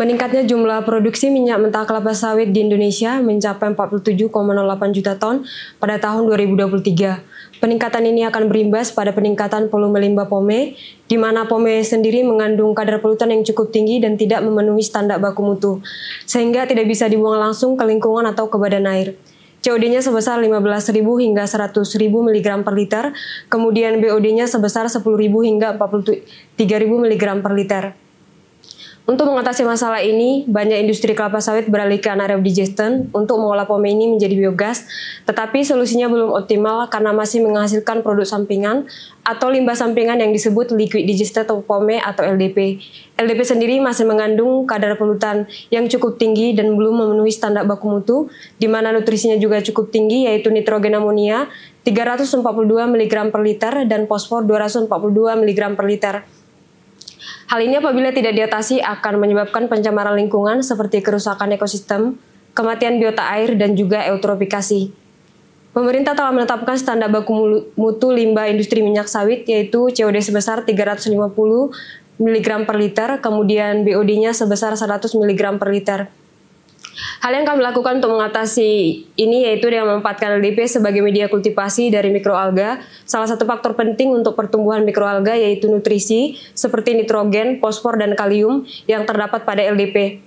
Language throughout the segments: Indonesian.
Meningkatnya jumlah produksi minyak mentah kelapa sawit di Indonesia mencapai 47,08 juta ton pada tahun 2023. Peningkatan ini akan berimbas pada peningkatan volume limbah POME, di mana POME sendiri mengandung kadar polutan yang cukup tinggi dan tidak memenuhi standar baku mutu, sehingga tidak bisa dibuang langsung ke lingkungan atau ke badan air. COD-nya sebesar 15.000 hingga 100.000 mg per liter, kemudian BOD-nya sebesar 10.000 hingga 43.000 mg per liter. Untuk mengatasi masalah ini, banyak industri kelapa sawit beralih ke anaerobic digestion untuk mengolah POME ini menjadi biogas, tetapi solusinya belum optimal karena masih menghasilkan produk sampingan atau limbah sampingan yang disebut liquid digested POME atau LDP. LDP sendiri masih mengandung kadar polutan yang cukup tinggi dan belum memenuhi standar baku mutu, di mana nutrisinya juga cukup tinggi, yaitu nitrogen amonia 342 mg per liter dan fosfor 242 mg per liter. Hal ini apabila tidak diatasi akan menyebabkan pencemaran lingkungan seperti kerusakan ekosistem, kematian biota air, dan juga eutrofikasi. Pemerintah telah menetapkan standar baku mutu limbah industri minyak sawit, yaitu COD sebesar 350 mg per liter, kemudian BOD-nya sebesar 100 mg per liter. Hal yang kami lakukan untuk mengatasi ini yaitu dengan memanfaatkan LDP sebagai media kultivasi dari mikroalga. Salah satu faktor penting untuk pertumbuhan mikroalga yaitu nutrisi seperti nitrogen, fosfor, dan kalium yang terdapat pada LDP.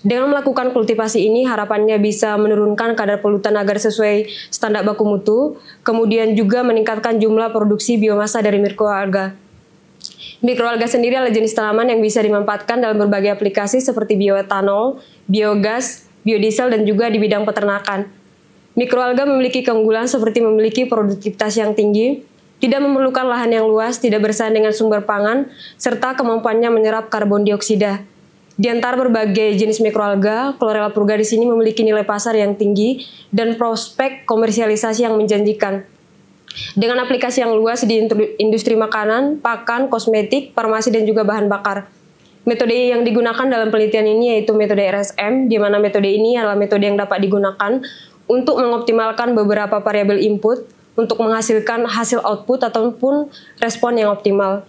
Dengan melakukan kultivasi ini harapannya bisa menurunkan kadar polutan agar sesuai standar baku mutu, kemudian juga meningkatkan jumlah produksi biomasa dari mikroalga. Mikroalga sendiri adalah jenis tanaman yang bisa dimanfaatkan dalam berbagai aplikasi seperti bioetanol, biogas, biodiesel, dan juga di bidang peternakan. Mikroalga memiliki keunggulan seperti memiliki produktivitas yang tinggi, tidak memerlukan lahan yang luas, tidak bersaing dengan sumber pangan, serta kemampuannya menyerap karbon dioksida. Di antara berbagai jenis mikroalga, Chlorella purga di sini memiliki nilai pasar yang tinggi dan prospek komersialisasi yang menjanjikan. Dengan aplikasi yang luas di industri makanan, pakan, kosmetik, farmasi, dan juga bahan bakar. Metode yang digunakan dalam penelitian ini yaitu metode RSM, di mana metode ini adalah metode yang dapat digunakan untuk mengoptimalkan beberapa variabel input untuk menghasilkan hasil output ataupun respon yang optimal.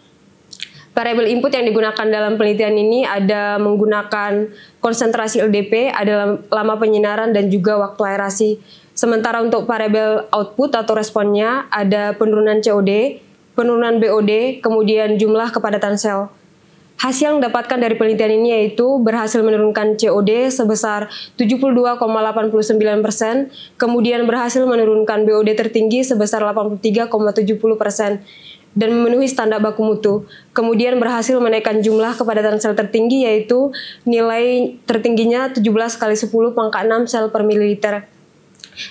Variabel input yang digunakan dalam penelitian ini ada menggunakan konsentrasi LDP, ada lama penyinaran, dan juga waktu aerasi. Sementara untuk variabel output atau responnya ada penurunan COD, penurunan BOD, kemudian jumlah kepadatan sel. Hasil yang didapatkan dari penelitian ini yaitu berhasil menurunkan COD sebesar 72,89%, kemudian berhasil menurunkan BOD tertinggi sebesar 83,70%, dan memenuhi standar baku mutu. Kemudian berhasil menaikkan jumlah kepadatan sel tertinggi yaitu nilai tertingginya 17 kali 10 pangkat 6 sel per mililiter.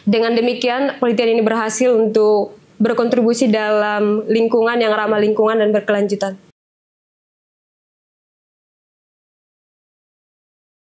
Dengan demikian, penelitian ini berhasil untuk berkontribusi dalam lingkungan yang ramah lingkungan dan berkelanjutan.